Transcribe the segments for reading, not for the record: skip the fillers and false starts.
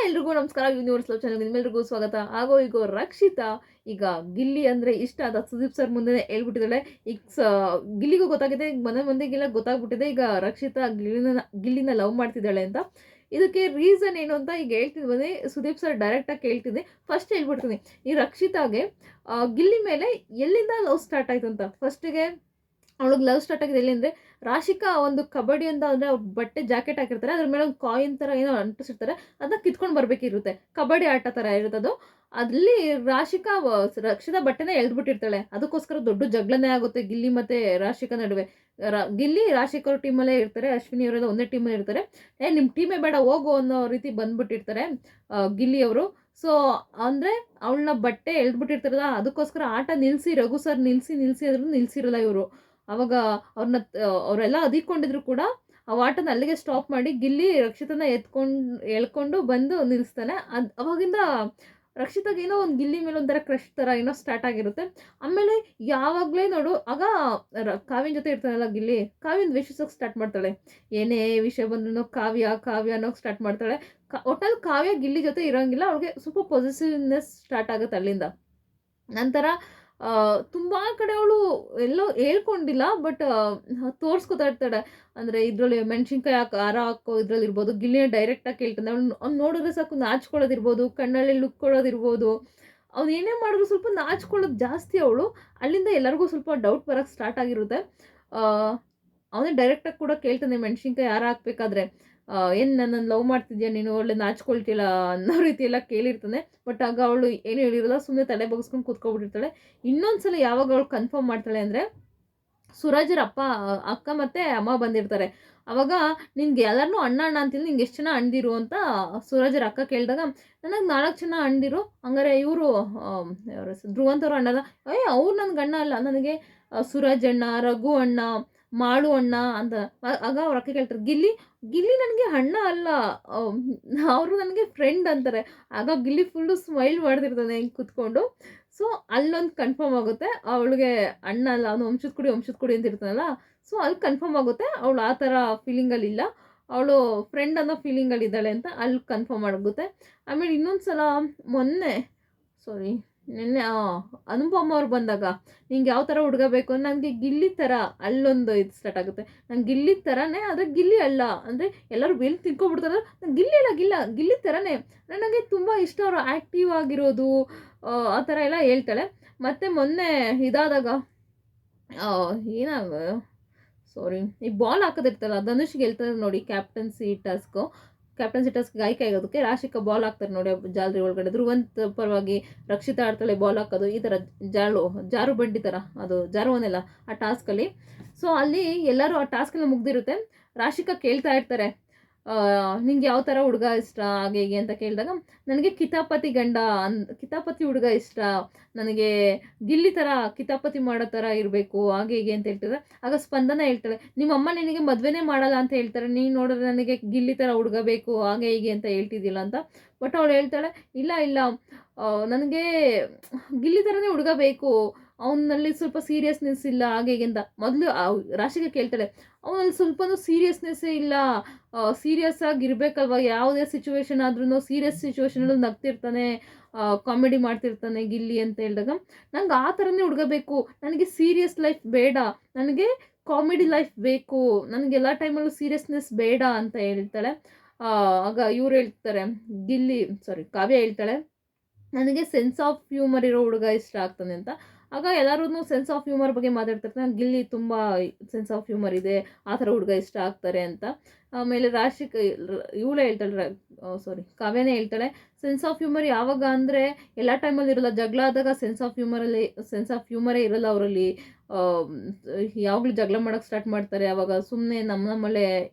ಎಲ್ರಿಗೂ ನಮಸ್ಕಾರ. Universe love channel ನಿಮ್ಮೆಲ್ರಿಗೂ ಸ್ವಾಗತ. ಆಗೋ ಈಗೋ ರಕ್ಷಿತಾ ಈಗ ಗಿಲ್ಲಿ ಅಂದರೆ ಇಷ್ಟ ಅಂತ ಸುದೀಪ್ ಸರ್ ಮುಂದೆ ಹೇಳ್ಬಿಟ್ಟಿದ್ದಾಳೆ. ಈಗ ಗಿಲ್ಲಿಗೂ ಗೊತ್ತಾಗಿದೆ, ಈಗ ಮನೆ ಮಂದಿಗೆಲ್ಲ ಗೊತ್ತಾಗ್ಬಿಟ್ಟಿದೆ ಈಗ ರಕ್ಷಿತಾ ಗಿಲ್ಲಿನ ಲವ್ ಮಾಡ್ತಿದ್ದಾಳೆ ಅಂತ. ಇದಕ್ಕೆ ರೀಸನ್ ಏನು ಅಂತ ಈಗ ಹೇಳ್ತೀನಿ ಬನ್ನಿ. ಸುದೀಪ್ ಸರ್ ಡೈರೆಕ್ಟಾಗಿ ಕೇಳ್ತೀನಿ. ಫಸ್ಟ್ ಹೇಳ್ಬಿಡ್ತೀನಿ, ಈ ರಕ್ಷಿತಾಗೆ ಗಿಲ್ಲಿ ಮೇಲೆ ಎಲ್ಲಿಂದ ಲವ್ ಸ್ಟಾರ್ಟ್ ಆಯ್ತು ಅಂತ. ಫಸ್ಟಿಗೆ ಅವಳಿಗೆ ಲವ್ ಸ್ಟಾರ್ಟ್ ಆಗಿದೆ ಎಲ್ಲಿ ಅಂದರೆ, ರಾಶಿಕಾ ಒಂದು ಕಬಡ್ಡಿ ಅಂತ ಅಂದರೆ ಅವ್ರು ಬಟ್ಟೆ ಜಾಕೆಟ್ ಹಾಕಿರ್ತಾರೆ, ಅದ್ರ ಮೇಲೆ ಒಂದು ಕಾಯಿನ್ ಥರ ಏನೋ ಅಂಟಿಸಿರ್ತಾರೆ, ಅದನ್ನ ಕಿತ್ಕೊಂಡು ಬರಬೇಕಿರುತ್ತೆ. ಕಬಡ್ಡಿ ಆಟ ಥರ ಇರುತ್ತದು. ಅಲ್ಲಿ ರಾಶಿಕಾ ರಕ್ಷಿತಾ ಬಟ್ಟೆನ ಎಳ್ದ್ಬಿಟ್ಟಿರ್ತಾಳೆ. ಅದಕ್ಕೋಸ್ಕರ ದೊಡ್ಡ ಜಗಳನೇ ಆಗುತ್ತೆ ಗಿಲ್ಲಿ ಮತ್ತು ರಾಶಿಕಾ ನಡುವೆ. ಗಿಲ್ಲಿ ರಾಶಿಕಾ ಅವ್ರ ಟೀಮಲ್ಲೇ ಇರ್ತಾರೆ, ಅಶ್ವಿನಿ ಅವರೆಲ್ಲ ಒಂದೇ ಟೀಮಲ್ಲಿ ಇರ್ತಾರೆ. ನಿಮ್ಮ ಟೀಮೇ ಬೇಡ ಹೋಗು ಅನ್ನೋ ರೀತಿ ಬಂದ್ಬಿಟ್ಟಿರ್ತಾರೆ ಗಿಲ್ಲಿ ಅವರು. ಸೊ ಅಂದರೆ ಅವಳನ್ನ ಬಟ್ಟೆ ಎಳ್ದ್ಬಿಟ್ಟಿರ್ತಾರಲ್ಲ, ಅದಕ್ಕೋಸ್ಕರ ಆಟ ನಿಲ್ಲಿಸಿ ರಘು ಸರ್ ನಿಲ್ಲಿಸಿ ಆದ್ರೂ ನಿಲ್ಲಿಸಿರಲ್ಲ ಇವರು. ಅವಾಗ ಅವ್ರನ್ನ ಅವರೆಲ್ಲ ಅದಿಕೊಂಡಿದ್ರು ಕೂಡ ಆ ಆಟನ ಅಲ್ಲಿಗೆ ಸ್ಟಾಪ್ ಮಾಡಿ ಗಿಲ್ಲಿ ರಕ್ಷಿತನ ಎಳ್ಕೊಂಡು ಬಂದು ನಿಲ್ಲಿಸ್ತಾನೆ. ಅವಾಗಿಂದ ರಕ್ಷಿತಾಗ ಏನೋ ಒಂದು ಗಿಲ್ಲಿ ಮೇಲೆ ಒಂಥರ ಕ್ರಶ್ ಥರ ಏನೋ ಸ್ಟಾರ್ಟ್ ಆಗಿರುತ್ತೆ. ಆಮೇಲೆ ಯಾವಾಗಲೇ ನೋಡು ಆಗ ಕಾವ್ಯನ ಜೊತೆ ಇರ್ತಾನಲ್ಲ ಗಿಲ್ಲಿ, ಕಾವ್ಯನ ದ್ವೇಷಿಸೋಕೆ ಸ್ಟಾರ್ಟ್ ಮಾಡ್ತಾಳೆ. ಏನೇ ವಿಷಯ ಬಂದ್ರೂ ಕಾವ್ಯ ಅನ್ನೋಕೆ ಸ್ಟಾರ್ಟ್ ಮಾಡ್ತಾಳೆ. ಒಟ್ಟಲ್ಲಿ ಕಾವ್ಯ ಗಿಲ್ಲಿ ಜೊತೆ ಇರೋಂಗಿಲ್ಲ, ಅವ್ಳಿಗೆ ಸ್ವಲ್ಪ ಪಾಸಿಟಿವ್ನೆಸ್ ಸ್ಟಾರ್ಟ್ ಆಗುತ್ತೆ ಅಲ್ಲಿಂದ. ನಂತರ ತುಂಬ ಕಡೆ ಅವಳು ಎಲ್ಲೋ ಹೇಳ್ಕೊಂಡಿಲ್ಲ, ಬಟ್ ತೋರಿಸ್ಕೊತಾ ಇರ್ತಾಳೆ. ಅಂದರೆ ಇದರಲ್ಲಿ ಮೆಣಸಿನ್ಕಾಯಿ ಖಾರ ಹಾಕೋ ಇದ್ರಲ್ಲಿ ಇರ್ಬೋದು, ಗಿಲ್ಲಿನ ಡೈರೆಕ್ಟಾಗಿ ಕೇಳ್ತಾನೆ. ಅವ್ನು ನೋಡಿದ್ರೆ ಸಾಕು ನಾಚ್ಕೊಳ್ಳೋದಿರ್ಬೋದು, ಕಣ್ಣಲ್ಲಿ ಲುಕ್ ಕೊಡೋದಿರ್ಬೋದು, ಅವ್ನು ಏನೇ ಮಾಡಿದ್ರು ಸ್ವಲ್ಪ ನಾಚ್ಕೊಳ್ಳೋದು ಜಾಸ್ತಿ ಅವಳು. ಅಲ್ಲಿಂದ ಎಲ್ಲರಿಗೂ ಸ್ವಲ್ಪ ಡೌಟ್ ಬರೋಕ್ಕೆ ಸ್ಟಾರ್ಟ್ ಆಗಿರುತ್ತೆ. ಅವನೇ ಡೈರೆಕ್ಟಾಗಿ ಕೂಡ ಕೇಳ್ತಾನೆ, ಮೆಣಸಿನ್ಕಾಯಿ ಯಾರು ಹಾಕ್ಬೇಕಾದ್ರೆ ಏನು ನನ್ನನ್ನು ಲವ್ ಮಾಡ್ತಿದ್ಯಾ ನೀನು, ಒಳ್ಳೆ ನಾಚ್ಕೊಳ್ತಿಲ್ಲ ಅನ್ನೋ ರೀತಿ ಎಲ್ಲ ಕೇಳಿರ್ತಾನೆ. ಬಟ್ ಆಗ ಅವಳು ಏನು ಹೇಳಿರಲ್ಲ, ಸುಮ್ಮನೆ ತಲೆ ಬಗ್ಸ್ಕೊಂಡು ಕೂತ್ಕೊಬಿಟ್ಟಿರ್ತಾಳೆ. ಇನ್ನೊಂದು ಸಲ ಯಾವಾಗ ಅವಳು ಕನ್ಫರ್ಮ್ ಮಾಡ್ತಾಳೆ ಅಂದರೆ, ಸುರಾಜರ ಅಕ್ಕ ಮತ್ತು ಅಮ್ಮ ಬಂದಿರ್ತಾರೆ. ಅವಾಗ ನಿನ್ಗೆ ಎಲ್ಲರನ್ನೂ ಅಣ್ಣ ಅಂತಿಲ್ಲ, ನಿಂಗೆ ಎಷ್ಟು ಜನ ಅಣ್ದಿರು ಅಂತ ಸುರಾಜರ ಅಕ್ಕ ಕೇಳಿದಾಗ, ನನಗೆ 4 ಜನ ಅಣ್ದಿರು. ಹಂಗಾರೆ ಇವರು ಧ್ರುವಂತವ್ರು ಅಣ್ಣಲ್ಲ. ಅವ್ರು ನನಗೆ ಅಣ್ಣ ಅಲ್ಲ, ನನಗೆ ಸುರಾಜ್ ಅಣ್ಣ, ರಘು ಅಣ್ಣ, ಮಾಳು ಅಣ್ಣ ಅಂತ. ಆಗ ಅವ್ರ ಅಕ್ಕ ಕೇಳ್ತಾರೆ, ಗಿಲ್ಲಿ ನನಗೆ ಅಣ್ಣ ಅಲ್ಲ, ಅವರು ನನಗೆ ಫ್ರೆಂಡ್ ಅಂತಾರೆ. ಆಗ ಗಿಲ್ಲಿ ಫುಲ್ಲು ಸ್ಮೈಲ್ ಮಾಡ್ತಿರ್ತಾನೆ ಹಿಂಗೆ ಕುತ್ಕೊಂಡು. ಸೊ ಅಲ್ಲೊಂದು ಕನ್ಫರ್ಮ್ ಆಗುತ್ತೆ ಅವಳಿಗೆ ಅಣ್ಣ ಅಲ್ಲ, ಅವನು ವಂಶದ ಕುಡಿ ಅಂತ ಇರ್ತಾನಲ್ಲ. ಸೊ ಅಲ್ಲಿ ಕನ್ಫರ್ಮ್ ಆಗುತ್ತೆ ಅವಳು ಆ ಥರ ಫೀಲಿಂಗಲ್ಲಿಲ್ಲ, ಅವಳು ಫ್ರೆಂಡ್ ಅನ್ನೋ ಫೀಲಿಂಗಲ್ಲಿದ್ದಾಳೆ ಅಂತ ಅಲ್ಲಿ ಕನ್ಫರ್ಮ್ ಆಗುತ್ತೆ. ಆಮೇಲೆ ಇನ್ನೊಂದು ಸಲ ನಿನ್ನೆ ಅನುಪಮ ಅವ್ರು ಬಂದಾಗ, ನಿಂಗೆ ಯಾವ ಥರ ಹುಡುಗ ಬೇಕು, ನನಗೆ ಗಿಲ್ಲಿ ಥರ, ಅಲ್ಲೊಂದು ಇದು ಸ್ಟಾರ್ಟ್ ಆಗುತ್ತೆ. ನಂಗೆ ಗಿಲ್ಲಿ ಥರನೇ, ಆದರೆ ಗಿಲ್ಲಿ ಅಲ್ಲ ಅಂದರೆ ಎಲ್ಲರೂ ಬೆಲ್ಲಿ ತಿನ್ಕೊಬಿಡ್ತಾರೆ. ನಂಗೆ ಗಿಲ್ಲಿ ಥರನೇ, ನನಗೆ ತುಂಬ ಇಷ್ಟ ಅವರು ಆ್ಯಕ್ಟಿವ್ ಆಗಿರೋದು, ಆ ಥರ ಎಲ್ಲ ಹೇಳ್ತಾಳೆ. ಮತ್ತು ಮೊನ್ನೆ ಇದಾದಾಗ ಈ ಬಾಲ್ ಹಾಕೋದಿರ್ತಲ್ಲ, ಧನುಷ್ಗೆ ಹೇಳ್ತಾರೆ ನೋಡಿ, ಕ್ಯಾಪ್ಟನ್ಸಿ ಟಾಸ್ಕ್ ಆಯ್ಕೆ ಆಗೋದಕ್ಕೆ ರಾಶಿಕಾ ಬಾಲ್ ಹಾಕ್ತಾರೆ ನೋಡಿ ಜಾಲರಿ ಒಳಗಡೆ. ಧ್ರುವಂತ್ ಪರವಾಗಿ ರಕ್ಷಿತಾ ಆಡ್ತಾಳೆ ಬಾಲ್ ಹಾಕೋದು, ಈ ಥರ ಜಾರು ಬಂಡಿ ಥರ, ಅದು ಜಾರುವನೆಲ್ಲ ಆ ಟಾಸ್ಕಲ್ಲಿ. ಸೊ ಅಲ್ಲಿ ಎಲ್ಲರೂ ಆ ಟಾಸ್ಕೆಲ್ಲ ಮುಗ್ದಿರುತ್ತೆ. ರಾಶಿಕಾ ಕೇಳ್ತಾ ಇರ್ತಾರೆ, ನಿಂಗೆ ಯಾವ ಥರ ಹುಡುಗ ಇಷ್ಟ ಹಾಗೆ ಹೀಗೆ ಅಂತ ಕೇಳಿದಾಗ, ನನಗೆ ಕಿತಾಪತಿ ಹುಡುಗ ಇಷ್ಟ, ನನಗೆ ಗಿಲ್ಲಿ ಥರ ಕಿತಾಪತಿ ಮಾಡೋ ಥರ ಇರಬೇಕು ಹಾಗೆ ಹೀಗೆ ಅಂತ ಹೇಳ್ತಾರೆ. ಆಗ ಸ್ಪಂದನ ಹೇಳ್ತಾಳೆ, ನಿಮ್ಮಮ್ಮ ನಿನಗೆ ಮದುವೆನೇ ಮಾಡಲ್ಲ ಅಂತ ಹೇಳ್ತಾರೆ, ನೀನು ನೋಡಿದ್ರೆ ನನಗೆ ಗಿಲ್ಲಿ ಥರ ಹುಡುಗ ಬೇಕು ಹಾಗೆ ಹೀಗೆ ಅಂತ ಹೇಳ್ತಿದ್ದಿಲ್ಲ ಅಂತ. ಬಟ್ ಅವಳು ಹೇಳ್ತಾಳೆ, ಇಲ್ಲ ನನಗೆ ಗಿಲ್ಲಿ ಥರನೇ ಹುಡುಗ ಬೇಕು, ಅವನಲ್ಲಿ ಸ್ವಲ್ಪ ಸೀರಿಯಸ್ನೆಸ್ ಇಲ್ಲ ಹಾಗೆ ಹೀಗೆ ಅಂತ. ಮೊದಲು ರಾಶಿಗೆ ಕೇಳ್ತಾಳೆ, ಅವನಲ್ಲಿ ಸ್ವಲ್ಪನೂ ಸೀರಿಯಸ್ನೆಸ್ಸೇ ಇಲ್ಲ, ಸೀರಿಯಸ್ ಆಗಿರ್ಬೇಕಲ್ವ, ಯಾವುದೇ ಸಿಚುವೇಶನ್ ಆದ್ರೂ ಸೀರಿಯಸ್ ಸಿಚುವೇಶನಲ್ಲಿ ನಗ್ತಿರ್ತಾನೆ, ಕಾಮಿಡಿ ಮಾಡ್ತಿರ್ತಾನೆ ಗಿಲ್ಲಿ ಅಂತ ಹೇಳಿದಾಗ, ನಂಗೆ ಆ ಥರನೇ ಹುಡುಗ ಬೇಕು, ನನಗೆ ಸೀರಿಯಸ್ ಲೈಫ್ ಬೇಡ, ನನಗೆ ಕಾಮಿಡಿ ಲೈಫ್ ಬೇಕು, ನನಗೆ ಎಲ್ಲ ಟೈಮಲ್ಲೂ ಸೀರಿಯಸ್ನೆಸ್ ಬೇಡ ಅಂತ ಹೇಳ್ತಾಳೆ. ಆಗ ಇವ್ರು ಹೇಳ್ತಾರೆ, ಕಾವ್ಯ ಹೇಳ್ತಾಳೆ, ನನಗೆ ಸೆನ್ಸ್ ಆಫ್ ಹ್ಯೂಮರ್ ಇರೋ ಹುಡುಗ ಇಷ್ಟ ಆಗ್ತಾನೆ ಅಂತ. ಆಗ ಎಲ್ಲರೂ ಸೆನ್ಸ್ ಆಫ್ ಹ್ಯೂಮರ್ ಬಗ್ಗೆ ಮಾತಾಡ್ತಿರ್ತಾರೆ. ಗಿಲ್ಲಿ ತುಂಬ ಸೆನ್ಸ್ ಆಫ್ ಹ್ಯೂಮರ್ ಇದೆ, ಆ ಥರ ಹುಡುಗ ಇಷ್ಟ ಆಗ್ತಾರೆ ಅಂತ. ಆಮೇಲೆ ಇವಳೇ ಹೇಳ್ತಾಳೆ, ಕಾವ್ಯನೇ ಹೇಳ್ತಾಳೆ, ಸೆನ್ಸ್ ಆಫ್ ಹ್ಯೂಮರ್ ಯಾವಾಗ ಅಂದರೆ ಎಲ್ಲ ಟೈಮಲ್ಲಿ ಇರೋಲ್ಲ, ಜಗಳ ಆದಾಗ ಸೆನ್ಸ್ ಆಫ್ ಹ್ಯೂಮರೇ ಇರೋಲ್ಲ ಅವರಲ್ಲಿ. ಯಾವಾಗಲೂ ಜಗಳ ಮಾಡೋಕ್ಕೆ ಸ್ಟಾರ್ಟ್ ಮಾಡ್ತಾರೆ, ಆವಾಗ ಸುಮ್ಮನೆ ನಮ್ಮಲ್ಲೇ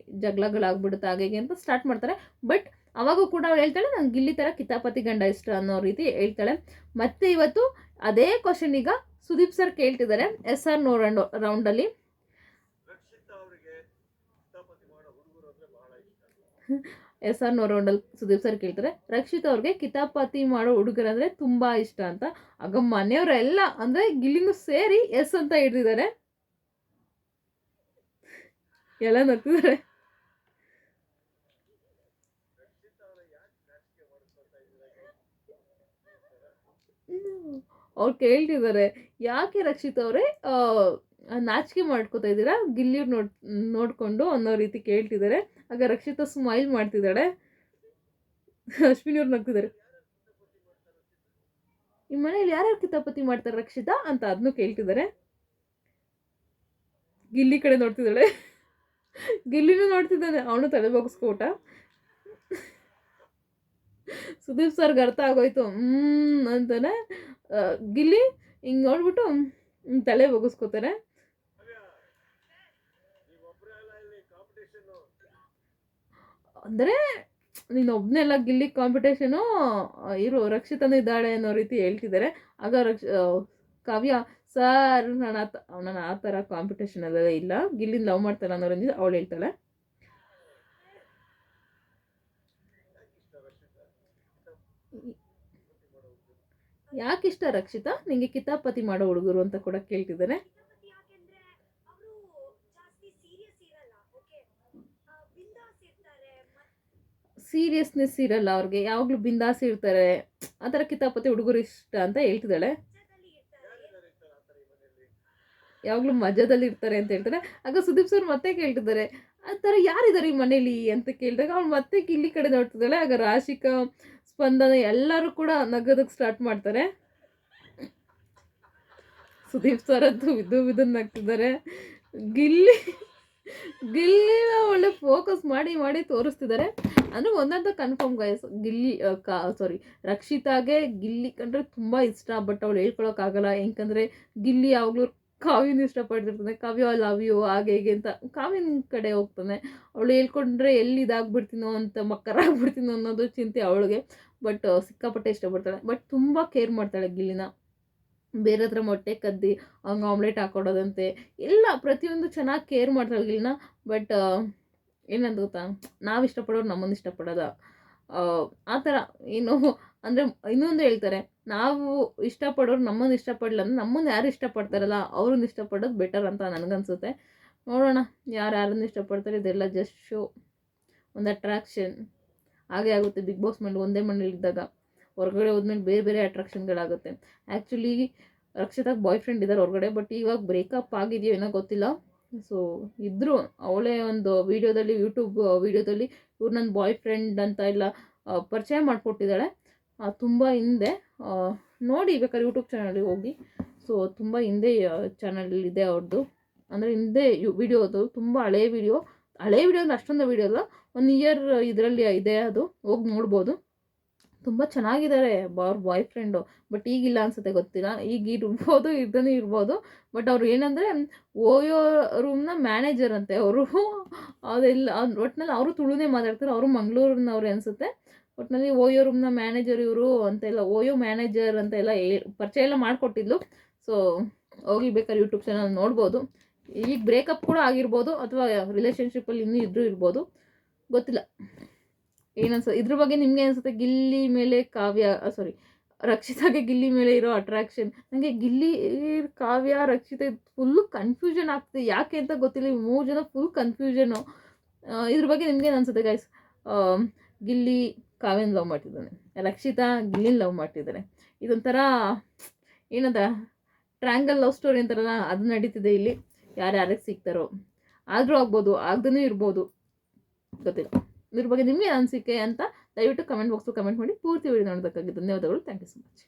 ಜಗಳಗಳಾಗ್ಬಿಡುತ್ತೆ ಹಾಗೆ ಅಂತ ಸ್ಟಾರ್ಟ್ ಮಾಡ್ತಾರೆ. ಬಟ್ ಅವಾಗೂ ಕೂಡ ಅವಳು ಹೇಳ್ತಾಳೆ, ನಂಗೆ ಗಿಲ್ಲಿ ಥರ ಕಿತಾಪತಿ ಗಂಡ ಇಷ್ಟ ಅನ್ನೋ ರೀತಿ ಹೇಳ್ತಾಳೆ. ಮತ್ತೆ ಇವತ್ತು ಅದೇ ಕ್ವಶನ್ ಈಗ ಸುದೀಪ್ ಸರ್ ಕೇಳ್ತಿದ್ದಾರೆ SR ರೌಂಡಲ್ಲಿ. SR ರೌಂಡಲ್ಲಿ ಸುದೀಪ್ ಸರ್ ಕೇಳ್ತಾರೆ, ರಕ್ಷಿತಾ ಅವ್ರಿಗೆ ಕಿತಾಪತಿ ಮಾಡೋ ಹುಡುಗರಂದ್ರೆ ತುಂಬ ಇಷ್ಟ ಅಂತ. ಆಗ ಮನೆಯವರೆಲ್ಲ ಅಂದರೆ ಗಿಲ್ಲಿನೂ ಸೇರಿ ಎಸ್ ಅಂತ ಹಿಡಿದಿದ್ದಾರೆ, ಎಲ್ಲ ನಗ್ತಿದ್ದಾರೆ. ಅವ್ರು ಕೇಳ್ತಿದ್ದಾರೆ, "ಯಾಕೆ ರಕ್ಷಿತ್ ಅವರೇ ನಾಚಿಕೆ ಮಾಡ್ಕೋತಾ ಇದ್ದೀರಾ ಗಿಲ್ಲಿಯವ್ರು ನೋಡಿಕೊಂಡು" ಅನ್ನೋ ರೀತಿ ಕೇಳ್ತಿದ್ದಾರೆ. ಆಗ ರಕ್ಷಿತಾ ಸ್ಮೈಲ್ ಮಾಡ್ತಿದ್ದಾಳೆ. ಅಶ್ವಿನಿ ಅವ್ರು ನಗ್ತಿದ್ದಾರೆ. "ನಿಮ್ಮ ಮನೇಲಿ ಯಾರ್ಯಾರು ಕಿತಾಪತಿ ಮಾಡ್ತಾರೆ ರಕ್ಷಿತಾ" ಅಂತ ಅದನ್ನು ಕೇಳ್ತಿದ್ದಾರೆ. ಗಿಲ್ಲಿ ಕಡೆ ನೋಡ್ತಿದ್ದಾಳೆ. ಗಿಲ್ಲಿನೂ ನೋಡ್ತಿದ್ದಾನೆ, ಅವನು ತಲೆ ಬಗ್ಸ್ಕೊಟ. ಸುದೀಪ್ ಸರ್ಗೆ ಅರ್ಥ ಆಗೋಯ್ತು. ಅಂತಾನೆ ಗಿಲ್ಲಿ ಹಿಂಗೆ ನೋಡ್ಬಿಟ್ಟು ತಲೆ ಬಗ್ಸ್ಕೋತಾರೆ. ಅಂದರೆ ನೀನೊಬ್ಬನೆಲ್ಲ ಗಿಲ್ಲಿ ಕಾಂಪಿಟೇಷನು, ಇರು ರಕ್ಷಿತನೂ ಇದ್ದಾಳೆ ಅನ್ನೋ ರೀತಿ ಹೇಳ್ತಿದ್ದಾರೆ. ಆಗ ಕಾವ್ಯ, "ಸರ್ ನಾನು ಆ ಥರ ಕಾಂಪಿಟೇಷನ್ ಅಲ್ಲೆಲ್ಲ ಇಲ್ಲ, ಗಿಲ್ಲಿನ ಲವ್ ಮಾಡ್ತಾಳೆ" ಅನ್ನೋ ರಂಜಿತ್ ಅವಳು ಹೇಳ್ತಾಳೆ. "ಯಾಕಿಷ್ಟ ರಕ್ಷಿತಾ ನಿಂಗೆ ಕಿತಾಪತಿ ಮಾಡೋ ಹುಡುಗರು" ಅಂತ ಕೂಡ ಕೇಳ್ತಿದ್ದಾನೆ. ಸೀರಿಯಸ್ನೆಸ್ ಇರಲ್ಲ ಅವ್ರಿಗೆ, ಯಾವಾಗಲೂ ಬಿಂದಾಸ್ ಇರ್ತಾರೆ, ಆ ಥರ ಕಿತಾಪತಿ ಹುಡುಗರು ಇಷ್ಟ ಅಂತ ಹೇಳ್ತಿದ್ದಾಳೆ. ಯಾವಾಗಲೂ ಮಜದಲ್ಲಿ ಇರ್ತಾರೆ ಅಂತ ಹೇಳ್ತಾರೆ. ಆಗ ಸುದೀಪ್ ಸರ್ ಮತ್ತೆ ಕೇಳ್ತಿದ್ದಾರೆ, "ಆ ಥರ ಯಾರಿದ್ದಾರೆ ಈ ಮನೇಲಿ" ಅಂತ ಕೇಳಿದಾಗ ಅವ್ಳು ಮತ್ತೆ ಗಿಲ್ಲಿ ಕಡೆ ನೋಡ್ತಿದ್ದಾಳೆ. ಆಗ ರಾಶಿಕಾ, ಸ್ಪಂದನ ಎಲ್ಲರೂ ಕೂಡ ನಗೋದಕ್ಕೆ ಸ್ಟಾರ್ಟ್ ಮಾಡ್ತಾರೆ. ಸುದೀಪ್ ಸರ್ ಅಂತೂ ಬಿದ್ದು ನಗ್ತಿದ್ದಾರೆ. ಗಿಲ್ಲಿ ಗಿಲ್ಲಿನ ಒಳ್ಳೆ ಫೋಕಸ್ ಮಾಡಿ ಮಾಡಿ ತೋರಿಸ್ತಿದ್ದಾರೆ. ಅಂದರೆ ಒಂದಂತ ಕನ್ಫರ್ಮ್ ಗೈಸ್, ಗಿಲ್ಲಿ ರಕ್ಷಿತಾಗೆ ಗಿಲ್ಲಿ ಕಂಡ್ರೆ ತುಂಬ ಇಷ್ಟ. ಬಟ್ ಅವಳು ಹೇಳ್ಕೊಳಕ್ಕಾಗಲ್ಲ, ಯಾಕಂದರೆ ಗಿಲ್ಲಿ ಯಾವಾಗಲೂ ಕಾವ್ಯನ ಇಷ್ಟಪಡ್ತಿರ್ತಾನೆ. "ಕಾವ್ಯ ಐ ಲವ್ ಯು" ಹಾಗೆ ಹೀಗೆ ಅಂತ ಕಾವ್ಯನ ಕಡೆ ಹೋಗ್ತಾನೆ. ಅವಳು ಹೇಳ್ಕೊಂಡ್ರೆ ಎಲ್ಲಿ ಇದಾಗ್ಬಿಡ್ತೀನೋ ಅಂತ, ಮಕ್ಕರಾಗ್ಬಿಡ್ತೀನೋ ಅನ್ನೋದು ಚಿಂತೆ ಅವಳಿಗೆ. ಬಟ್ ಸಿಕ್ಕಾಪಟ್ಟೆ ಇಷ್ಟಪಡ್ತಾಳೆ. ಬಟ್ ತುಂಬ ಕೇರ್ ಮಾಡ್ತಾಳೆ ಗಿಲ್ಲಿನ. ಬೇರೆ ಹತ್ರ ಮೊಟ್ಟೆ ಕದ್ದು ಹಂಗೆ ಆಮ್ಲೆಟ್ ಹಾಕ್ಕೊಡೋದಂತೆ ಎಲ್ಲ ಪ್ರತಿಯೊಂದು ಚೆನ್ನಾಗಿ ಕೇರ್ ಮಾಡ್ತಾಳೆ ಗಿಲ್ಲಿನ. ಬಟ್ ಏನಂತ ಗೊತ್ತಾ, ನಾವು ಇಷ್ಟಪಡೋರು ನಮ್ಮನ್ನು ಇಷ್ಟಪಡೋದ ಆ ಥರ ಏನು ಅಂದರೆ, ಇನ್ನೊಂದು ಹೇಳ್ತಾರೆ, ನಾವು ಇಷ್ಟಪಡೋರು ನಮ್ಮನ್ನು ಇಷ್ಟಪಡಲ್ಲ ಅಂದರೆ ನಮ್ಮನ್ನು ಯಾರು ಇಷ್ಟಪಡ್ತಾರಲ್ಲ ಅವ್ರನ್ನ ಇಷ್ಟಪಡೋದು ಬೆಟರ್ ಅಂತ ನನಗನ್ಸುತ್ತೆ. ನೋಡೋಣ ಯಾರನ್ನು ಇಷ್ಟಪಡ್ತಾರೆ. ಇದೆಲ್ಲ ಜಸ್ಟ್ ಶೋ, ಒಂದು ಅಟ್ರಾಕ್ಷನ್. ಹಾಗೆ ಆಗುತ್ತೆ ಬಿಗ್ ಬಾಸ್ ಮನೇಲಿ ಒಂದೇ ಮನೇಲಿದ್ದಾಗ. ಹೊರಗಡೆ ಹೋದ್ಮೇಲೆ ಬೇರೆ ಬೇರೆ ಅಟ್ರಾಕ್ಷನ್ಗಳಾಗುತ್ತೆ. ಆ್ಯಕ್ಚುಲಿ ರಕ್ಷಿತಾಗೆ ಬಾಯ್ ಫ್ರೆಂಡ್ ಇದ್ದಾರೆ ಹೊರಗಡೆ, ಬಟ್ ಇವಾಗ ಬ್ರೇಕಪ್ ಆಗಿದೆಯೋ ಏನೋ ಗೊತ್ತಿಲ್ಲ. ಸೊ ಇದ್ದರು, ಅವಳೇ ಒಂದು ವೀಡಿಯೋದಲ್ಲಿ, ಯೂಟ್ಯೂಬ್ ವೀಡಿಯೋದಲ್ಲಿ ಇವ್ರು ನನ್ನ ಬಾಯ್ ಫ್ರೆಂಡ್ ಅಂತ ಎಲ್ಲ ಪರಿಚಯ ಮಾಡಿಕೊಟ್ಟಿದ್ದಾಳೆ. ತುಂಬ ಹಿಂದೆ ನೋಡಿ ಬೇಕಾದ್ರೆ ಯೂಟ್ಯೂಬ್ ಚಾನಲಿಗೆ ಹೋಗಿ. ಸೊ ತುಂಬ ಹಿಂದೆ ಚಾನಲಲ್ಲಿದೆ ಅವ್ರದ್ದು, ಅಂದರೆ ಹಿಂದೆ ವೀಡಿಯೋದು, ತುಂಬ ಹಳೆಯ ವೀಡಿಯೋ ಅಂದರೆ ಅಷ್ಟೊಂದು ವೀಡಿಯೋ ಅಲ್ಲ, 1 ಇಯರ್ ಇದರಲ್ಲಿ ಇದೆ, ಅದು ಹೋಗಿ ನೋಡ್ಬೋದು. ತುಂಬ ಚೆನ್ನಾಗಿದ್ದಾರೆ ಅವ್ರ ಬಾಯ್ ಫ್ರೆಂಡು. ಬಟ್ ಈಗಿಲ್ಲ ಅನಿಸುತ್ತೆ, ಗೊತ್ತಿಲ್ಲ. ಈಗ ಇರ್ಬೋದು, ಇರ್ದೇ ಇರ್ಬೋದು. ಬಟ್ ಅವ್ರು ಏನಂದರೆ ಓಯೋ ರೂಮ್ನ ಮ್ಯಾನೇಜರ್ ಅಂತೆ ಅವರು. ಅದೆಲ್ಲ ಒಟ್ಟಿನಲ್ಲಿ ಅವರು ತುಳುನೇ ಮಾತಾಡ್ತಾರೆ. ಅವರು ಮಂಗಳೂರಿನವ್ರೆ ಅನಿಸುತ್ತೆ. ಒಟ್ಟಿನಲ್ಲಿ ಓಯೋ ರೂಮ್ನ ಮ್ಯಾನೇಜರ್ ಇವರು ಅಂತೆಲ್ಲ, ಓಯೋ ಮ್ಯಾನೇಜರ್ ಅಂತೆಲ್ಲ ಪರಿಚಯ ಎಲ್ಲ ಮಾಡಿಕೊಟ್ಟಿದ್ಲು. ಸೊ ಹೋಗಿ ಬೇಕಾದ್ರೆ ಯೂಟ್ಯೂಬ್ ಚಾನಲ್ ನೋಡ್ಬೋದು. ಈಗ ಬ್ರೇಕಪ್ ಕೂಡ ಆಗಿರ್ಬೋದು, ಅಥವಾ ರಿಲೇಷನ್ಶಿಪ್ಪಲ್ಲಿ ಇನ್ನೂ ಇದ್ರೂ ಇರ್ಬೋದು, ಗೊತ್ತಿಲ್ಲ. ಇದ್ರ ಬಗ್ಗೆ ನಿಮಗೆ ಅನಿಸುತ್ತೆ? ಗಿಲ್ಲಿ ಮೇಲೆ ರಕ್ಷಿತಾಗೆ ಗಿಲ್ಲಿ ಮೇಲೆ ಇರೋ ಅಟ್ರಾಕ್ಷನ್. ನನಗೆ ಗಿಲ್ಲಿ, ಕಾವ್ಯ, ರಕ್ಷಿತಾ ಫುಲ್ಲು ಕನ್ಫ್ಯೂಷನ್ ಆಗ್ತಿದೆ, ಯಾಕೆ ಅಂತ ಗೊತ್ತಿಲ್ಲ. ಈ 3 ಜನ ಫುಲ್ ಕನ್ಫ್ಯೂಷನು. ಇದ್ರ ಬಗ್ಗೆ ನಿಮ್ಗೇನು ಅನಿಸುತ್ತೆ ಗೈಸ್? ಗಿಲ್ಲಿ ಕಾವ್ಯನ ಲವ್ ಮಾಡ್ತಿದ್ದಾನೆ, ರಕ್ಷಿತಾ ಗಿಲ್ಲಿನ ಲವ್ ಮಾಡ್ತಿದ್ದಾರೆ. ಇದೊಂಥರ ಏನಂತ ಟ್ರ್ಯಾಂಗಲ್ ಲವ್ ಸ್ಟೋರಿ ಅಂತಾರಲ್ಲ, ಅದು ನಡೀತಿದೆ ಇಲ್ಲಿ. ಯಾರ್ಯಾರಿಗೆ ಸಿಗ್ತಾರೋ, ಆದರೂ ಆಗ್ಬೋದು, ಆಗದೇ ಇರ್ಬೋದು, ಗೊತ್ತಿಲ್ಲ. ಇದ್ರ ಬಗ್ಗೆ ನಿಮಗೆ ಅನಿಸಿಕೆ ಅಂತ ದಯವಿಟ್ಟು ಕಮೆಂಟ್ ಬಾಕ್ಸಲ್ಲಿ ಕಮೆಂಟ್ ಮಾಡಿ. ಪೂರ್ತಿ ವಿಡಿಯೋ ನೋಡೋದಕ್ಕಾಗಿ ಧನ್ಯವಾದಗಳು. Thank you so much.